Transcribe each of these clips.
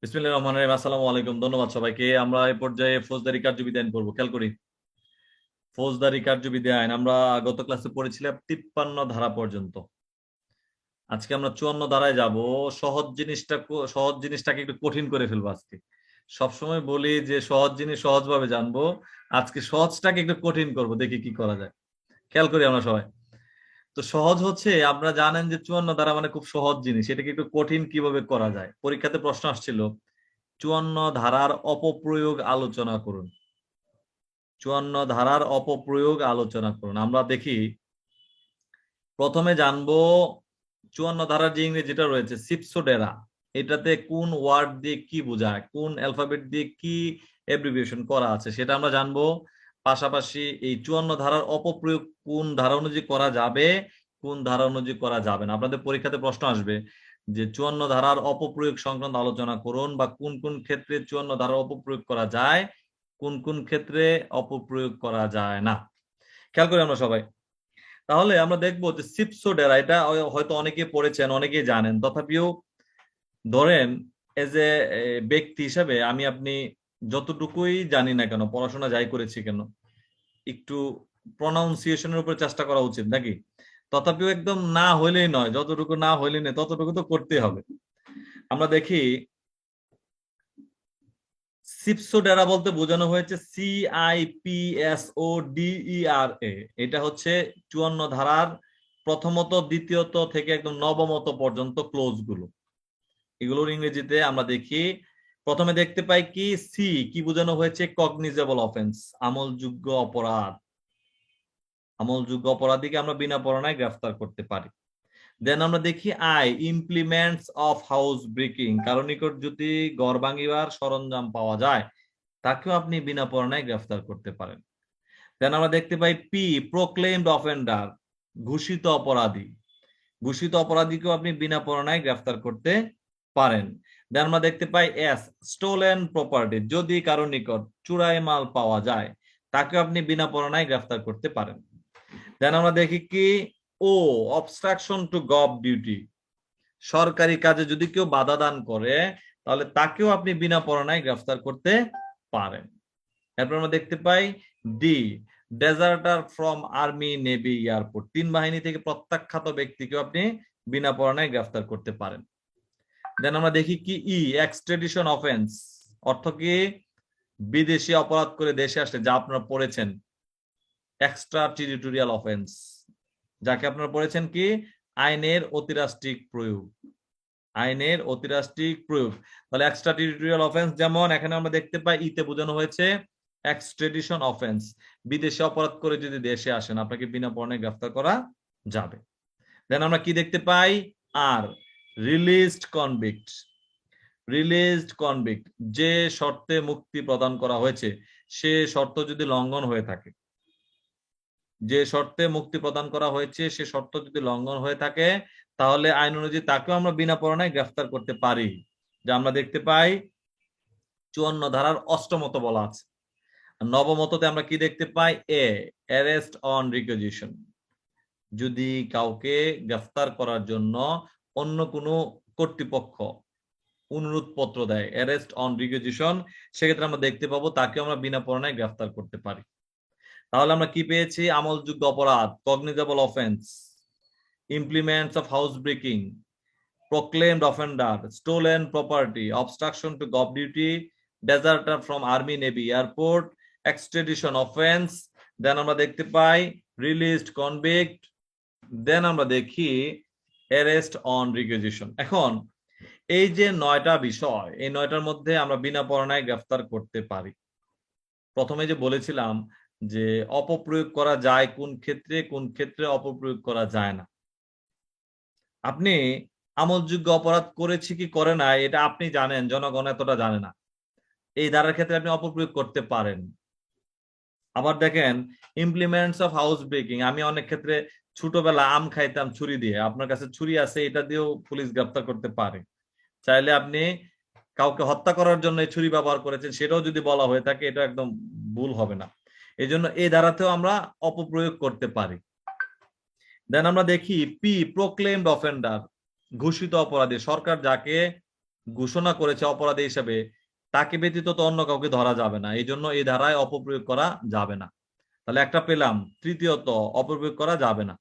বিসমিল্লাহির রহমানির রহিম। আসসালামু আলাইকুম। ধন্যবাদ সবাইকে। আমরা এই পর্যায়ে ফৌজদারি কার্যবিধি আইন পড়বো। খেয়াল করি, ফৌজদারি কার্যবিধি আইন আমরা গত ক্লাসে পড়েছিলাম 53 ধারা পর্যন্ত। আজকে আমরা 54 ধারায় যাব। সহজ জিনিসটাকে একটু কঠিন করে ফেলবো আজকে। সবসময় বলি যে সহজ জিনিস সহজভাবে জানবো, আজকে সহজটাকে একটু কঠিন করব, দেখি কি করা যায়। খেয়াল করি আমরা সবাই। তো সহজ হচ্ছে, আপনারা জানেন যে 54 ধারা মানে খুব সহজ জিনিস, এটাকে একটু কঠিন কিভাবে করা যায়। পরীক্ষাতে প্রশ্ন আসছিল 54 ধারার অপপ্রয়োগ আলোচনা করুন। 54 ধারার অপপ্রয়োগ আলোচনা করুন। আমরা দেখি, প্রথমে জানবো 54 ধারার যে ইংরেজিটা রয়েছে সিপসোডেরা, এটাতে কোন ওয়ার্ড দিয়ে কি বোঝায়, কোন অ্যালফাবেট দিয়ে কি অ্যাব্রিভিয়েশন করা আছে সেটা আমরা জানবো। পাশাপাশি এই 54 ধারার অপপ্রয়োগ কোন ধারা অনুযায়ী করা যাবে, কোন ধারা অনুযায়ী করা যাবে না। আপনাদের পরীক্ষাতে প্রশ্ন আসবে যে 54 ধারার অপপ্রয়োগ সংক্রান্ত আলোচনা করুন, বা কোন কোন ক্ষেত্রে 54 ধারার অপপ্রয়োগ করা যায়, কোন কোন ক্ষেত্রে অপপ্রয়োগ করা যায় না। খেয়াল করি আমরা সবাই। তাহলে আমরা দেখবো যে সিপসোডেরা, এটা হয়তো অনেকে পড়েছেন, অনেকেই জানেন, তথাপিও ধরেন এজ এ ব্যক্তি হিসাবে আমি আপনি যতটুকুই জানি না কেন, পড়াশোনা যাই করেছি কেন, একটু প্রনাউন্সিয়েশনের উপর চেষ্টা করা উচিত নাকি? তথাপিও একদম না হইলেই নয়, যতটুকু না হইলেই নয় ততটুকু তো করতে হবে। আমরা দেখি সিপসোডেরা বলতে বোঝানো হয়েছে CIPSODERA। এটা হচ্ছে 54 ধারার প্রথমত, দ্বিতীয়ত থেকে একদম নবমত পর্যন্ত ক্লোজ গুলো। এগুলোর ইংরেজিতে আমরা দেখি, প্রথমে দেখতে পাই কি সি, কি বোঝানো হয়েছে কগনিজেবল অফেন্স, আমলযোগ্য অপরাধ। আমলযোগ্য অপরাধীকে আমরা বিনা পরোয়ানায় গ্রেফতার করতে পারি। দেন আমরা দেখি I, implements of house breaking, কারো নিকট যদি ঘর ভাঙিবার সরঞ্জাম পাওয়া যায় তাকেও আপনি বিনা পরোয়ানায় গ্রেফতার করতে পারেন। দেন আমরা দেখতে পাই পি, প্রোক্লেমড অফেন্ডার, ঘোষিত অপরাধী। ঘোষিত অপরাধীকেও আপনি বিনা পরোয়ানায় গ্রেফতার করতে পারেন। দেন আমরা দেখতে পাই এস, স্টোলেন প্রপার্টি, যদি কারো নিকট চুরাই মাল পাওয়া যায় তাকেও আপনি বিনা পরোয়ানায় গ্রেফতার করতে পারেন। দেন আমরা দেখি কি ও, অবস্ট্রাকশন টু গভ ডিউটি, সরকারি কাজে যদি কেউ বাধা দান করে তাহলে তাকেও আপনি বিনা পরোয়ানায় গ্রেফতার করতে পারেন। এরপর আমরা দেখতে পাই D, deserter from army navy airport, তিন বাহিনী থেকে প্রত্যাখ্যাত ব্যক্তিকেও আপনি বিনা পরোয়ানায় গ্রেফতার করতে পারেন। দেন আমরা দেখি কি ই, এক্সট্রাডিশন অফেন্স, অর্থ কি বিদেশি অপরাধ করে দেশে আসলে, যা আপনারা পড়েছেন এক্সট্রা টেরিটোরিয়াল অফেন্স, যাকে আপনারা পড়েছেন কি আইনের অতিরাষ্ট্রিক প্রয়োগ। আইনের অতিরাষ্ট্রিক প্রয়োগ, তাহলে এক্সট্রা টেরিটোরিয়াল অফেন্স, যেমন এখানে আমরা দেখতে পাই ইতে বোঝানো হয়েছে এক্সট্রাডিশন অফেন্স, বিদেশে অপরাধ করে যদি দেশে আসেন আপনাকে বিনা পরোয়ানায় গ্রেফতার করা যাবে। দেন আমরা কি দেখতে পাই আর, রিলিজড কনভিক্ট। রিলিজড কনভিক্ট, যে শর্তে মুক্তি প্রদান করা হয়েছে সে শর্ত যদি লঙ্ঘন হয়ে থাকে, যে শর্তে মুক্তি প্রদান করা হয়েছে সে শর্ত যদি লঙ্ঘন হয়ে থাকে তাহলে আইন অনুযায়ী তাকেও আমরা বিনা পরোয়ানায় গ্রেফতার করতে পারি। যা আমরা দেখতে পাই 54 ধারার অষ্টমত বলা আছে। নবমততে আমরা কি দেখতে পাই এ, অ্যারেস্ট অন রিকুইজিশন, যদি কাউকে গ্রেফতার করার জন্য অন্য কোনো কর্তৃপক্ষ অনুরোধ পত্র দেয়, অ্যারেস্ট অন রিকুইজিশন, সেক্ষেত্রে আমরা দেখতে পাবো তাকে আমরা বিনা পরোয়ানায় গ্রেফতার করতে পারি। তাহলে আমরা কি পেয়েছি, আমলযোগ্য অপরাধ, cognizable offence, implements of house breaking, proclaimed offender, stolen property, obstruction to gov duty, deserter from army navy airport, extradition offense, দেন আমরা দেখতে পাই released convict, দেন আমরা দেখি arrest on requisition। এখন এই যে 9টা বিষয়, এই 9টার মধ্যে আমরা বিনা পরোয়ানায় গ্রেফতার করতে পারি। প্রথমে যে বলেছিলাম যে অপপ্রয়োগ করা যায় কোন ক্ষেত্রে, কোন ক্ষেত্রে অপপ্রয়োগ করা যায় না। আপনি আমলযোগ্য অপরাধ করেছি কি করে না এটা আপনি জানেন, জনগণ এতটা জানে না। এই ধারার ক্ষেত্রে আপনি অপপ্রয়োগ করতে পারেন। আবার দেখেন ইমপ্লিমেন্টস অফ হাউস ব্রেকিং, আমি অনেক ক্ষেত্রে ছোটবেলা আম খাইতাম ছুরি দিয়ে, আপনার কাছে ছুরি আছে, এটা দিয়েও পুলিশ গ্রেফতার করতে পারে। চাইলে আপনি কাউকে হত্যা করার জন্য ছুরি ব্যবহার করেছেন সেটাও যদি বলা হয়ে থাকে এটা একদম ভুল হবে না। এই জন্য এই ধারাতেও আমরা অপপ্রয়োগ করতে পারি। দেন আমরা দেখি পি, প্রোক্লেমড অফেন্ডার, ঘোষিত অপরাধী, সরকার যাকে ঘোষণা করেছে অপরাধী হিসেবে, তাকে ব্যতীত তো অন্য কাউকে ধরা যাবে না, এই জন্য এই ধারায় অপপ্রয়োগ করা যাবে না। তাহলে একটা পেলাম। তৃতীয়ত, অপপ্রয়োগ করা যাবে না।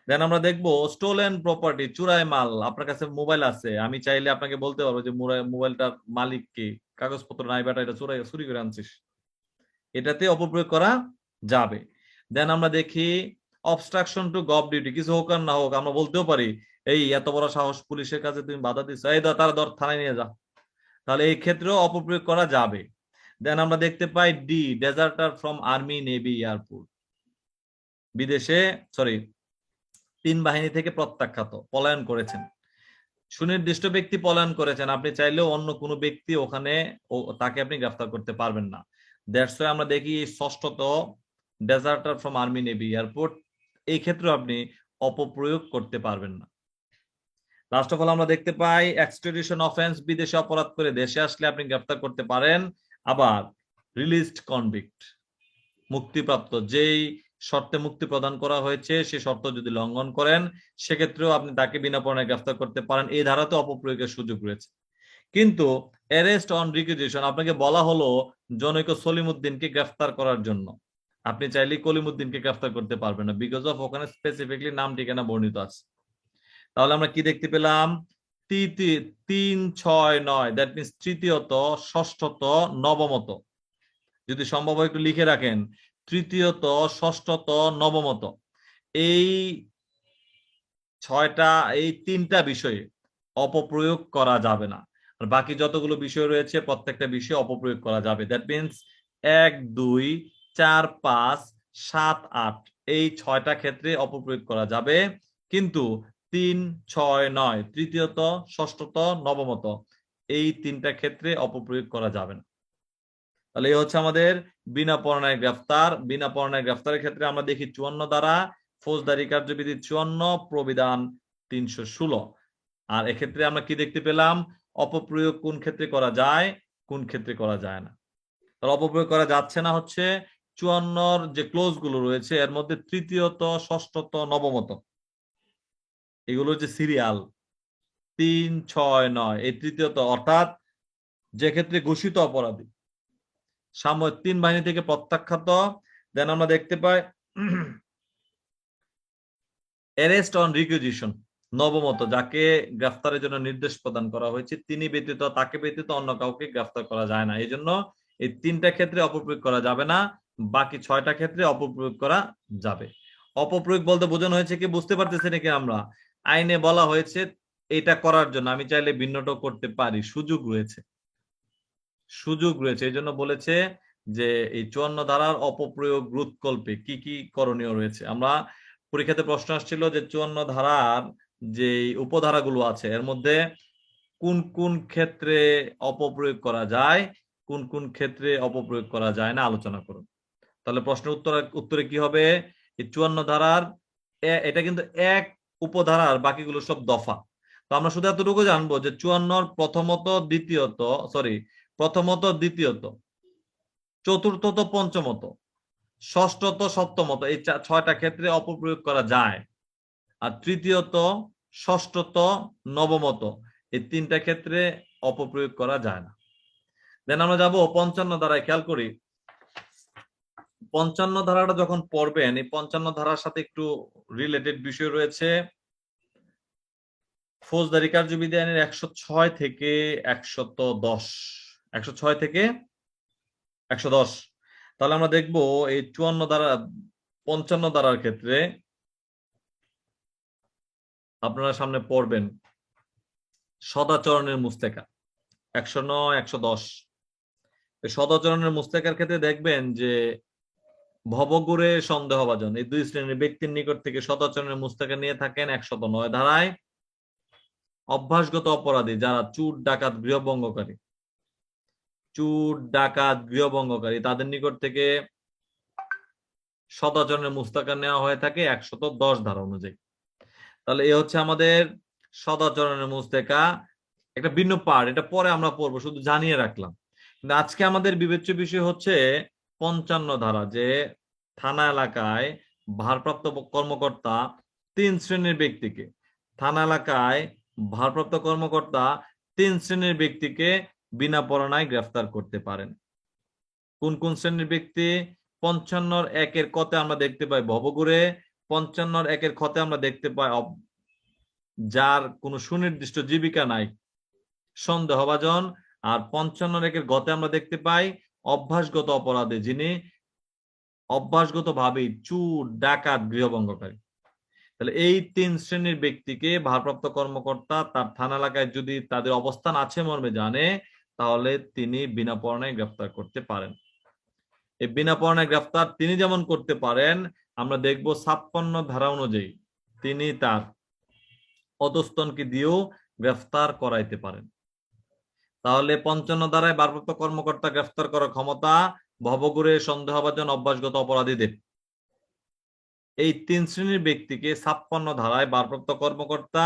দেন আমরা দেখবো স্টোলেন প্রপার্টি, চুরাই মাল। আপনার কাছে মোবাইল আছে, আমি চাইলে আপনাকে বলতে পারবো যে মোবাইলটার মালিক কে, কাগজপত্র নাই বেটা, এটা চুরি করে আনছিস, এটাতে অপপ্রয়োগ করা যাবে। দেন আমরা দেখি অবস্ট্রাকশন টু গভ ডিউটি, কিছু হোক আর না হোক আমরা বলতেও পারি এই এত বড় সাহস, পুলিশের কাছে তুমি বাধা দিচ্ছ, এই তারা ধর থানায় নিয়ে যা, তাহলে এই ক্ষেত্রেও অপপ্রয়োগ করা যাবে। দেন আমরা দেখতে পাই D, deserter from army navy airport, বিদেশে সরি 3 বাহিনী থেকে প্রত্যাখ্যাত, পলায়ন করেছেন, সুনির্দিষ্ট ব্যক্তি পলায়ন করেছেন, আপনি চাইলেও অন্য কোনো ব্যক্তি ওখানে তাকে আপনি গ্রেফতার করতে পারবেন না। দ্যাটস ওয়াই আমরা দেখি ষষ্ঠত, ডেজার্টার ফ্রম আর্মি নেভি এয়ারপোর্ট, এই ক্ষেত্রে আপনি অপপ্রয়োগ করতে পারবেন না। লাস্ট অফ অল আমরা দেখতে পাই এক্সট্রাডিশন অফেন্স, বিদেশে অপরাধ করে দেশে আসলে আপনি গ্রেফতার করতে পারেন। আবার রিলিজড কনভিক্ট, মুক্তিপ্রাপ্ত, যেই শর্তে মুক্তি প্রদান করা হয়েছে সে শর্ত যদি লঙ্ঘন করেন সেক্ষেত্রেও আপনি তাকে বিনা পরোয়ানায় গ্রেফতার করতে পারেন, এই ধারাতে অপপ্রয়োগের সুযোগ রয়েছে। কিন্তু অ্যারেস্ট অন রিকুইজিশন, আপনাকে বলা হলো জনৈক সলিমউদ্দিনকে গ্রেফতার করার জন্য, আপনি চাইলে কলিমউদ্দিনকে গ্রেফতার করতে পারবেন না, বিকজ অফ ওখানে স্পেসিফিকলি নাম ঠিকানা বর্ণিত আছে। তাহলে আমরা কি দেখতে পেলাম? 3, 6, 9, দ্যাট মিনস তৃতীয়ত, ষষ্ঠত, নবমত, যদি সম্ভব হয় একটু লিখে রাখেন, তৃতীয়ত, ষষ্ঠত, নবমত, এই 6টা, এই 3টা বিষয়ে অপপ্রয়োগ করা যাবে না। আর বাকি যতগুলো বিষয় রয়েছে প্রত্যেকটা বিষয়ে অপপ্রয়োগ করা যাবে। দ্যাট মিনস 1, 2, 4, 5, 7, 8 এই 6টা ক্ষেত্রে অপপ্রয়োগ করা যাবে, কিন্তু 3, 6, 9 তৃতীয়ত, ষষ্ঠত, নবমত এই 3টা ক্ষেত্রে অপপ্রয়োগ করা যাবে না। তাহলে এই হচ্ছে আমাদের বিনা পরোয়ানায় গ্রেফতার। বিনা পরোয়ানায় গ্রেফতারের ক্ষেত্রে আমরা দেখি 54 ধারা, ফৌজদারি কার্যবিধি 54, প্রবিধান 316। আর এক্ষেত্রে আমরা কি দেখতে পেলাম? অপপ্রয়োগ কোন ক্ষেত্রে করা যায়, কোন ক্ষেত্রে করা যায় না। তাহলে অপপ্রয়োগ করা যাচ্ছে না হচ্ছে 54 যে ক্লোজ গুলো রয়েছে এর মধ্যে তৃতীয়ত, ষষ্ঠত, নবমত, এগুলো হচ্ছে সিরিয়াল 3, 6, 9, এই তৃতীয়ত, অর্থাৎ যে ক্ষেত্রে ঘোষিত অপরাধী সামরিক 3 বাহিনী থেকে প্রত্যাখ্যাত। দেন আমরা দেখতে পাই অ্যারেস্ট অন রিকুইজিশন, নবমত, যাকে গ্রেফতারের জন্য নির্দেশ প্রদান করা হয়েছে তিনি ব্যতীত, তাকে ব্যতীত অন্য কাউকে গ্রেফতার করা যায় না, এই জন্য এই 3টা ক্ষেত্রে অপপ্রয়োগ করা যাবে না, বাকি 6টা ক্ষেত্রে অপপ্রয়োগ করা যাবে। অপপ্রয়োগ বলতে বোঝানো হয়েছে কি, বুঝতে পারতেছি নাকি? আমরা আইনে বলা হয়েছে এটা করার জন্য, আমি চাইলে ভিন্নটাও করতে পারি, সুযোগ রয়েছে, সুযোগ রয়েছে, এই জন্য বলেছে যে এই 54 ধারার অপপ্রয়োগ রোধকল্পে কি কি করণীয় রয়েছে। আমরা পরীক্ষাতে প্রশ্ন আসছিল যে 54 ধারার যে উপধারাগুলো আছে এর মধ্যে কোন কোন ক্ষেত্রে অপপ্রয়োগ করা যায়, কোন কোন ক্ষেত্রে অপপ্রয়োগ করা যায় না, আলোচনা করুন। তাহলে প্রশ্নের উত্তরে কি হবে? এই 54 ধারার এটা কিন্তু এক উপধারার, বাকিগুলো সব দফা। তো আমরা শুধু এতটুকু জানবো যে 54 প্রথমত, দ্বিতীয়ত, সরি প্রথমত, দ্বিতীয়ত, চতুর্থত, পঞ্চমত, ষষ্ঠত, সপ্তমত, এই 6টা ক্ষেত্রে অপপ্রয়োগ করা যায়। আর তৃতীয়ত, ষষ্ঠত, নবমত এই 3টা ক্ষেত্রে অপপ্রয়োগ করা যায় না। দেন আমরা যাব 55 ধারায়, খেয়াল করি 55 ধারাটা যখন পড়বেন, এই 55 ধারার সাথে একটু রিলেটেড বিষয় রয়েছে। ফৌজদারি কার্যবিধি আইনের 106 থেকে 110, 106 থেকে 110। তাহলে আমরা দেখবো এই 54 ধারা, 55 ধারার ক্ষেত্রে আপনারা সামনে পড়বেন সদাচরণের মুস্তেকা 109, 110। সদাচরণের মুস্তেকার ক্ষেত্রে দেখবেন যে ভবঘুরে সন্দেহভাজন এই 2 শ্রেণীর ব্যক্তির নিকট থেকে সদাচরণের মুস্তেকা নিয়ে থাকেন 109 ধারায়। অভ্যাসগত অপরাধী যারা চুর, ডাকাত, গৃহভঙ্গকারী, চুর, ডাকাত, গৃহভঙ্গকারী তাদের নিকট থেকে সদাচরণের মুস্তাকা নেওয়া হয়ে থাকে 110 ধারা অনুযায়ী। তাহলে এই হচ্ছে আমাদের সদাচরণের মুস্তাকা, একটা ভিন্ন পার্ট, এটা পরে আমরা পড়বো, শুধু জানিয়ে রাখলাম। কিন্তু আজকে আমাদের বিবেচ্য বিষয় হচ্ছে 55 ধারা, যে থানা এলাকায় ভারপ্রাপ্ত কর্মকর্তা 3 শ্রেণীর ব্যক্তিকে, থানা এলাকায় ভারপ্রাপ্ত কর্মকর্তা তিন শ্রেণীর ব্যক্তিকে বিনা পরোয়ানায় গ্রেফতার করতে পারেন। কোন কোন শ্রেণীর ব্যক্তি? 55(1) কতে আমরা দেখতে পাই ভবঘুরে, 55(1) খতে আমরা দেখতে পাই যার কোনো সুনির্দিষ্ট জীবিকা নাই, সন্দেহভাজন। আর 55(1) গতে আমরা দেখতে পাই অভ্যাসগত অপরাধে, যিনি অভ্যাসগত ভাবে চুর, ডাকাত, গৃহভঙ্গকারী। তাহলে এই তিন শ্রেণীর ব্যক্তিকে ভারপ্রাপ্ত কর্মকর্তা তার থানা এলাকায় যদি তাদের অবস্থান আছে মর্মে জানে, তাহলে তিনি বিনা পরোয়ানায় গ্রেফতার করতে পারেন। এই বিনা পরোয়ানায় গ্রেফতার তিনি যেমন করতে পারেন, আমরা দেখব 56 ধারা অনুযায়ী তিনি তার অধস্তনকে দিয়েও গ্রেফতার করাইতে পারেন। তাহলে 55 ধারায় ভারপ্রাপ্ত কর্মকর্তা গ্রেফতার করার ক্ষমতা ভবঘুরে, সন্দেহভাজন, অভ্যাসগত অপরাধীদের। এই তিন শ্রেণীর ব্যক্তিকে 56 ধারায় ভারপ্রাপ্ত কর্মকর্তা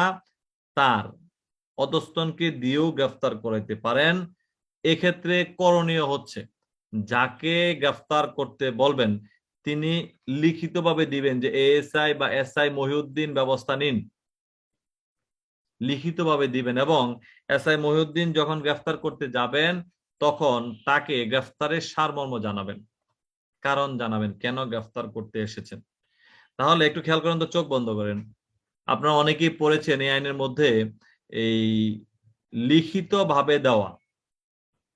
তার অধস্তনকে দিয়েও গ্রেফতার করাইতে পারেন। এক্ষেত্রে করণীয় হচ্ছে, যাকে গ্রেফতার করতে বলবেন তিনি লিখিতভাবে দিবেন যে এএসআই বা এসআই মহিউদ্দিন ব্যবস্থা নিন, লিখিতভাবে দিবেন। এবং এসআই মহিউদ্দিন যখন গ্রেফতার করতে যাবেন তখন তাকে গ্রেফতারের সারমর্ম জানাবেন, কারণ জানাবেন কেন গ্রেফতার করতে এসেছেন। তাহলে একটু খেয়াল করেন তো, চোখ বন্ধ করেন। আপনারা অনেকেই পড়েছেন এই আইনের মধ্যে এই লিখিতভাবে দেওয়া,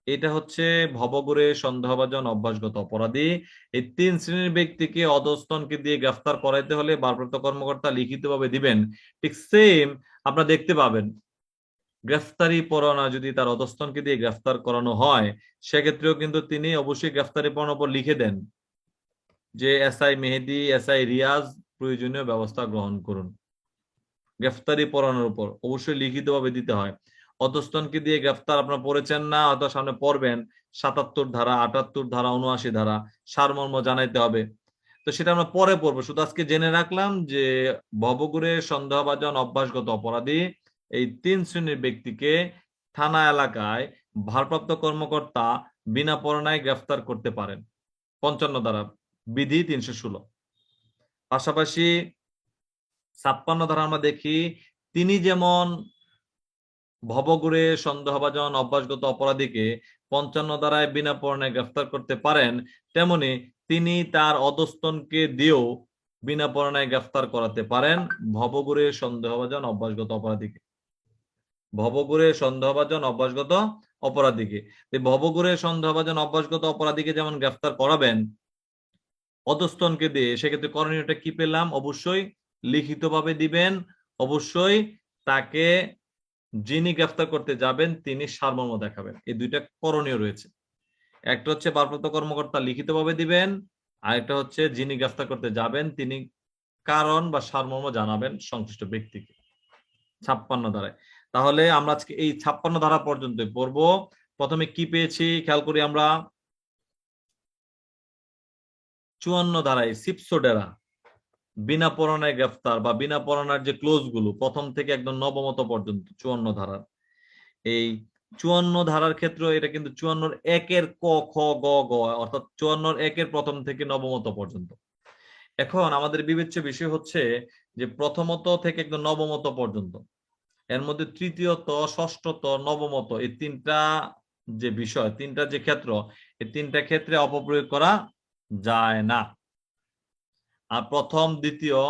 এটা হচ্ছে ভবঘুরে, সন্দেহভাজন, অভ্যাসগত অপরাধী। এই তিন শ্রেণীর ব্যক্তিকে অধস্তনকে দিয়ে গ্রেফতার করাইতে হলে ভারপ্রাপ্ত কর্মকর্তা লিখিতভাবে দিবেন। ঠিক সেম আপনারা দেখতে পাবেন গ্রেফতারি পরোয়ানা যদি তার অধস্তনকে দিয়ে গ্রেফতার করানো হয়, সেক্ষেত্রেও কিন্তু তিনি অবশ্যই গ্রেফতারি পরোয়ানার উপর লিখে দেন যে এসআই মেহেদী, এসআই রিয়াজ প্রয়োজনীয় ব্যবস্থা গ্রহণ করুন। গ্রেফতারি পরোয়ানার উপর অবশ্যই লিখিতভাবে দিতে হয়। অধস্তনকে দিয়ে গ্রেফতার আপনারা পড়েছেন না, হয়তো সামনে পড়বেন, 77 ধারা, 78 ধারা, 79 ধারা, সারমর্ম জানাইতে হবে। তো সেটা আমরা পরে পড়বো, শুধু আজকে জেনে রাখলাম যে ভবঘুরে, সন্দেহভাজন, অভ্যাসগত অপরাধী এই তিন শ্রেণীর ব্যক্তিকে থানা এলাকায় ভারপ্রাপ্ত কর্মকর্তা বিনা পরোয়ানায় গ্রেফতার করতে পারেন। 55 ধারা বিধি 316। পাশাপাশি 56 ধারা আমরা দেখি, তিনি যেমন ভবঘুরে, সন্দেহভাজন, অভ্যাসগত অপরাধীকে 55 ধারায় বিনা পরোয়ানায় গ্রেফতার করতে পারেন, তেমনি তিনি তার অধস্তনকে দিয়েও বিনা পরোয়ানায় গ্রেফতার করাতে পারেন ভবঘুরে, সন্দেহভাজন, অভ্যাসগত অপরাধীকে। ভবঘুরে, সন্দেহভাজন, অভ্যাসগত অপরাধীকে ভবঘুরে, সন্দেহভাজন, অভ্যাসগত অপরাধীকে যেমন গ্রেফতার করাবেন অধস্তনকে দিয়ে, সেক্ষেত্রে করণীয়টা কি পেলাম? অবশ্যই লিখিতভাবে দিবেন, অবশ্যই তাকে যিনি গ্রেফতার করতে যাবেন তিনি সারমর্ম দেখাবেন। এই দুইটা করণীয় রয়েছে। একটা হচ্ছে ভারপ্রাপ্ত কর্মকর্তা লিখিতভাবে দিবেন, আর একটা হচ্ছে যিনি গ্রেফতার করতে যাবেন তিনি কারণ বা সারমর্ম জানাবেন সংশ্লিষ্ট ব্যক্তিকে। 56 ধারায়। তাহলে আমরা আজকে এই 56 ধারা পর্যন্ত পড়বো। প্রথমে কি পেয়েছি খেয়াল করি আমরা। 54 ধারায় সিপসো ডেরা, বিনা পরোয়ানায় গ্রেফতার বা বিনা পরোয়ানার যে ক্লোজ গুলো প্রথম থেকে একদম নবমত পর্যন্ত 54 ধারার, এই 54 ধারার ক্ষেত্রে এটা কিন্তু 54(1) ক, খ, গ, গ, অর্থাৎ 54(1) প্রথম থেকে নবমত পর্যন্ত। এখন আমাদের বিবেচ্য বিষয় হচ্ছে যে প্রথমত থেকে একদম নবমত পর্যন্ত, এর মধ্যে তৃতীয়ত, ষষ্ঠত, নবমত, এই তিনটা যে বিষয়, তিনটা যে ক্ষেত্র, এই তিনটা ক্ষেত্রে অপপ্রয়োগ করা যায় না। আর প্রথম, দ্বিতীয়,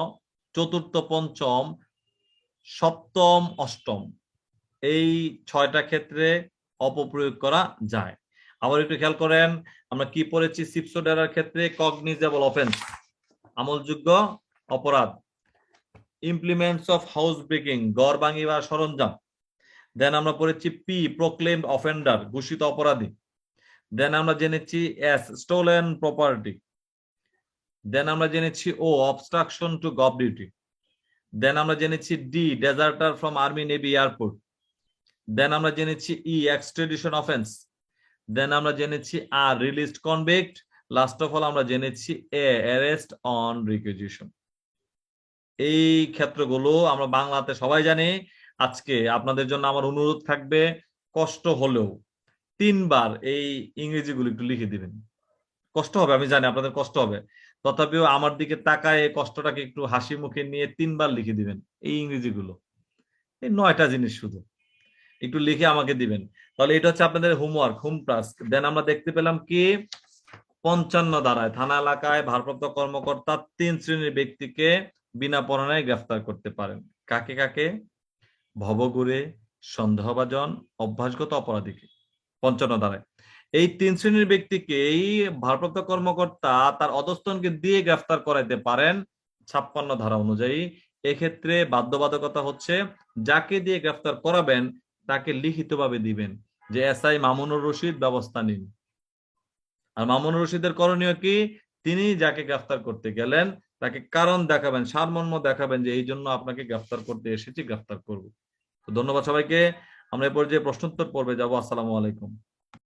চতুর্থ, পঞ্চম, সপ্তম, অষ্টম, এই 6টা ক্ষেত্রে অপপ্রয়োগ করা যায়। আবার একটু খেয়াল করেন, আমরা কি পড়েছি সিপসো ডেরার ক্ষেত্রে? কগনিজেবল অফেন্স, আমলযোগ্য অপরাধ। ইমপ্লিমেন্টস অফ হাউস ব্রেকিং, ঘর ভাঙিবার সরঞ্জাম। দেন আমরা পড়েছি পি, প্রোক্লেমড অফেন্ডার, ঘোষিত অপরাধী। দেন আমরা জেনেছি এস, স্টোলেন প্রপার্টি। দেন আমরা জেনেছি O, obstruction to gov duty. Then আমরা জেনেছি D, deserter from army, navy, airport. Then আমরা জেনেছি ই, এক্সট্রাডিশন অফেন্স। দেন আমরা জেনেছি R, released convict. Last of all আমরা জেনেছি এ, অ্যারেস্ট অন রিকুইজিশন। এই ক্ষেত্রগুলো আমরা বাংলাতে সবাই জানি। আজকে আপনাদের জন্য আমার অনুরোধ থাকবে, কষ্ট হলেও 3 বার এই ইংরেজিগুলো একটু লিখে দিবেন। কষ্ট হবে, আমি জানি আপনাদের কষ্ট হবে, তথাপিও আমার দিকে তাকায় কষ্টটাকে একটু হাসি মুখে নিয়ে 3 বার লিখে দিবেন এই ইংরেজিগুলো। এই 9টা জিনিস শুধু, একটু লিখে আমাকে দিবেন। তাহলে এটা হচ্ছে আপনাদের হোমওয়ার্ক, হোম টাস্ক। দেন আমরা দেখতে পেলাম কি 55 ধারায় থানা এলাকায় ভারপ্রাপ্ত কর্মকর্তা 3 শ্রেণীর ব্যক্তিকে বিনা পরোয়ানায় গ্রেফতার করতে পারেন। কাকে কাকে? ভবঘুরে, সন্দেহভাজন, অভ্যাসগত অপরাধীকে। 55 ধারায় এই 3 শ্রেণীর ব্যক্তিকে এই ভারপ্রাপ্ত কর্মকর্তা তার অধস্তনকে দিয়ে গ্রেফতার করাইতে পারেন 56 ধারা অনুযায়ী। এক্ষেত্রে বাধ্যবাধকতা হচ্ছে যাকে দিয়ে গ্রেফতার করাবেন তাকে লিখিতভাবে দিবেন যে এসআই মামুনুর রশিদ ব্যবস্থা নিন। আর মামুনুর রশিদের করণীয় কি? তিনি যাকে গ্রেফতার করতে গেলেন তাকে কারণ দেখাবেন, সারমর্ম দেখাবেন যে এই জন্য আপনাকে গ্রেফতার করতে এসেছি, গ্রেফতার করব। তো ধন্যবাদ সবাইকে। আমরা এ পর্যায়ে প্রশ্নোত্তর পর্বে যাব। আসসালামু আলাইকুম।